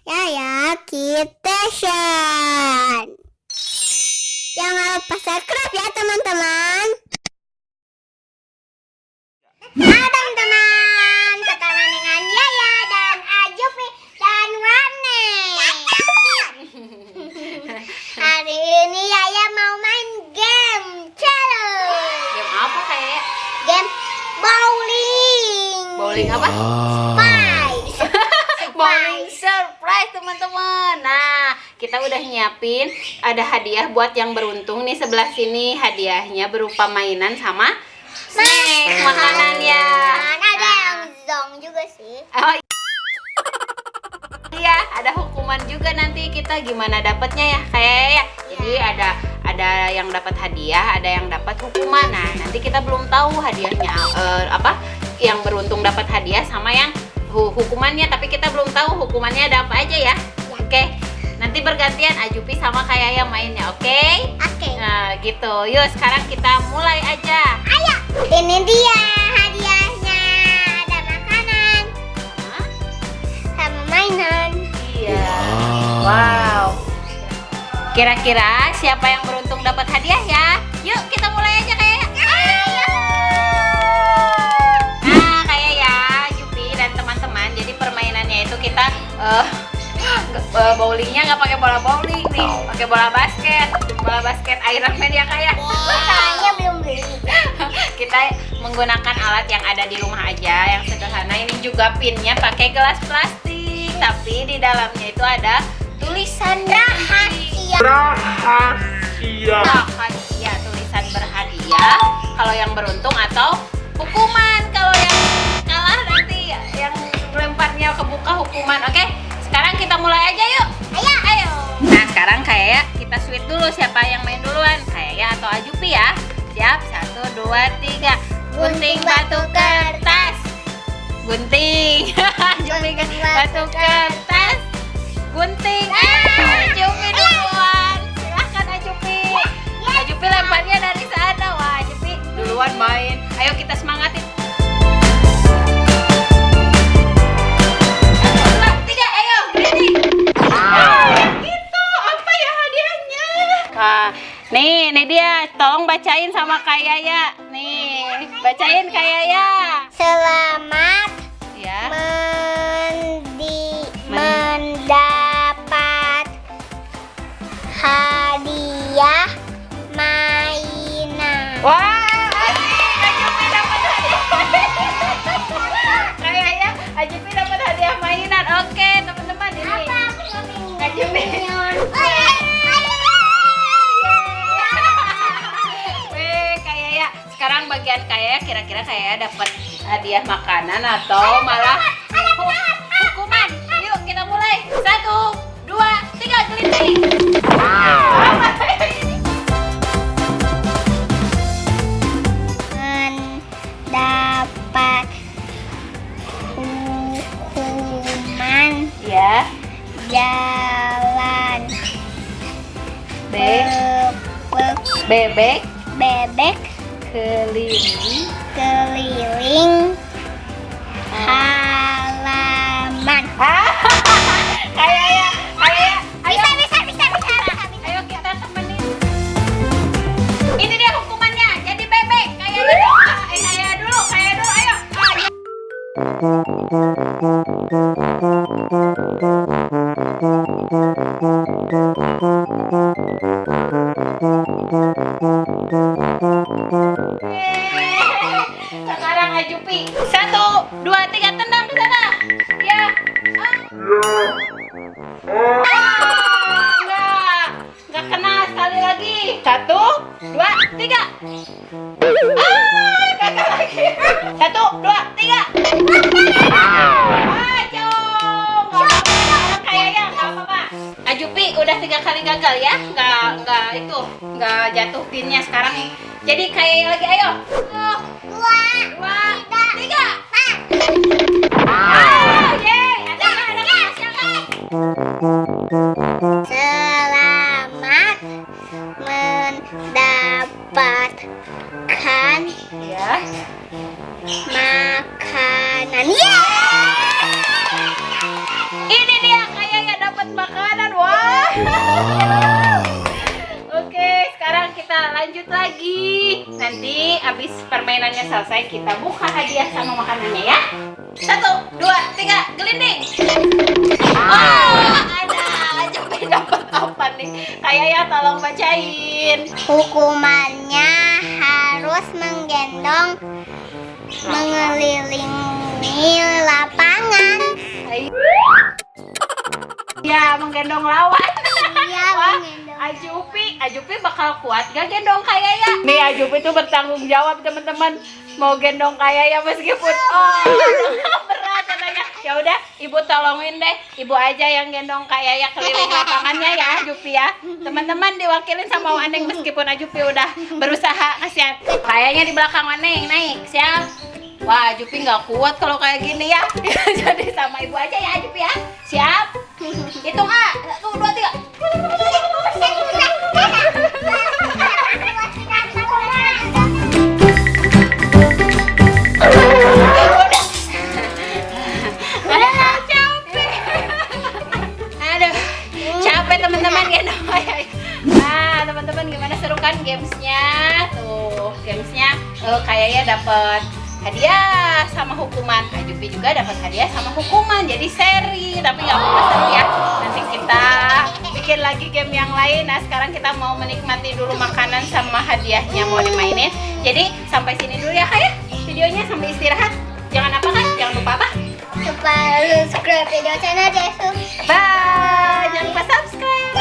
Yaya Kitchen. Jangan lupa subscribe ya teman-teman. Halo teman-teman, ketemu dengan Yaya dan Ajupi dan Wane. Hari ini Yaya mau main game challenge. Game apa kayak? Game bowling. Bowling apa? Surprise. Bowling surprise teman-teman. Nah, kita udah nyiapin ada hadiah buat yang beruntung nih sebelah sini. Hadiahnya berupa mainan sama snack makanan ya. Ada yang zong juga sih. Oh, iya, ada hukuman juga nanti kita gimana dapatnya ya kayak ya. Jadi ada yang dapat hadiah, ada yang dapat hukuman. Nah, nanti kita belum tahu hadiahnya apa, yang beruntung dapat hadiah sama yang hukumannya, tapi kita belum tahu hukumannya ada apa aja ya. Oke. Nanti bergantian Ajupi sama kayak yang mainnya, oke? Oke. Nah, gitu. Yuk, sekarang kita mulai aja. Ayo. Ini dia hadiahnya. Ada makanan sama mainan. Iya. Wow. Kira-kira siapa yang beruntung dapat hadiah ya? Yuk kita mulai aja kayak. Ayo. Nah kayak ya, Jupi dan teman-teman. Jadi permainannya itu kita bowlingnya nggak pakai bola bowling nih, pakai bola basket Iron Man ya kayak. Soalnya belum beli. Kita menggunakan alat yang ada di rumah aja, yang sederhana. Ini juga pinnya pakai gelas plastik, tapi di dalamnya itu ada tulisan Rahasia. Rahasia, tulisan berhadiah kalau yang beruntung atau hukuman kalau yang kalah nanti yang lemparnya kebuka hukuman. Oke, sekarang kita mulai aja yuk. Ayo. Nah sekarang kayak kita sweet dulu, siapa yang main duluan, kayak atau Ajupi ya. Siap, 1, 2, 3. Gunting batu kertas. Gunting. Ajupi batu kertas. Gunting. Ajupi duluan. Silahkan Ajupi. Ajupi lemparnya dari sana. Wah Ajupi duluan main. Ayo kita semangatin. 1, 2, 3. Ayo ready. Itu apa ya hadiahnya? Nih dia. Tolong bacain sama Kak Yaya. Nih, bacain Kak Yaya. Selamat Ya. mendapat hadiah mainan. Wah, Ajupi dapat hadiah. Kayaknya Ajupi dapat hadiah mainan. Oke, teman-teman ini. Ajupi. Weh, kayaknya sekarang bagian kayak kira-kira kayak dapat hadiah makanan atau malah hukuman. Yuk kita mulai. 1, 2, 3 kelinting. Mendapat hukuman Ya. jalan Bebek bebek keliling keliling halaman. Kayak Bisa. ayo kita temenin. Ini dia hukumannya, jadi bebek kayak dulu ayo. Sekarang Ajupi 1, 2, 3 tendang ke sana. Ya. Enggak kena, sekali lagi. 1, 2, 3. Gagal lagi. 1, 2, 3. Ayo. Kayaknya enggak apa-apa. Ajupi udah 3 kali gagal ya. Enggak jatuh pinnya sekarang. Jadi kayak lagi ayo. 2, 3. Selamat mendapatkan Ya. makanan. Ini dia kayaknya Oke, sekarang kita lanjut lagi. Nanti abis permainannya selesai kita buka hadiah sama makanannya ya. 1, 2, 3, gelinding. Ada Jupi dapat apa nih? Kayak ya, tolong bacain. Hukumannya harus menggendong mengelilingi lapangan. Ya, menggendong lawan. Iya, Wah, menggendong. Ajupi bakal kuat gak gendong kayak ya? Nih, Ajupi tuh bertanggung jawab teman-teman. Mau gendong kayak ya meskipun berat katanya. Ya udah, ibu tolongin deh. Ibu aja yang gendong kayak ya keliling lapangannya ya, Ajupi ya. Teman-teman diwakilin sama Waneng meskipun Ajupi udah berusaha, kasihan. Kayaknya di belakang Waneng naik, siap. Wah, Ajupi nggak kuat kalau kayak gini ya. Jadi sama ibu aja ya, Ajupi ya. Siap. Hitung A, 1, 2, 3. Aduh, capek teman-teman gendong kayak. Nah, teman-teman gimana, seru kan gamesnya? Tuh, gamesnya kayaknya dapat hadiah sama hukuman. Ajupi juga dapat hadiah sama hukuman. Jadi seri, tapi nggak apa-apa, seru ya. Nanti kita bikin lagi game yang lain. Nah, sekarang kita mau menikmati dulu makanan sama hadiahnya mau dimainin. Jadi sampai sini dulu ya, Kak ya. Videonya sampai istirahat. Jangan apa kan? Jangan lupa apa? Lupa subscribe video channel Desu. Bye. Jangan lupa subscribe.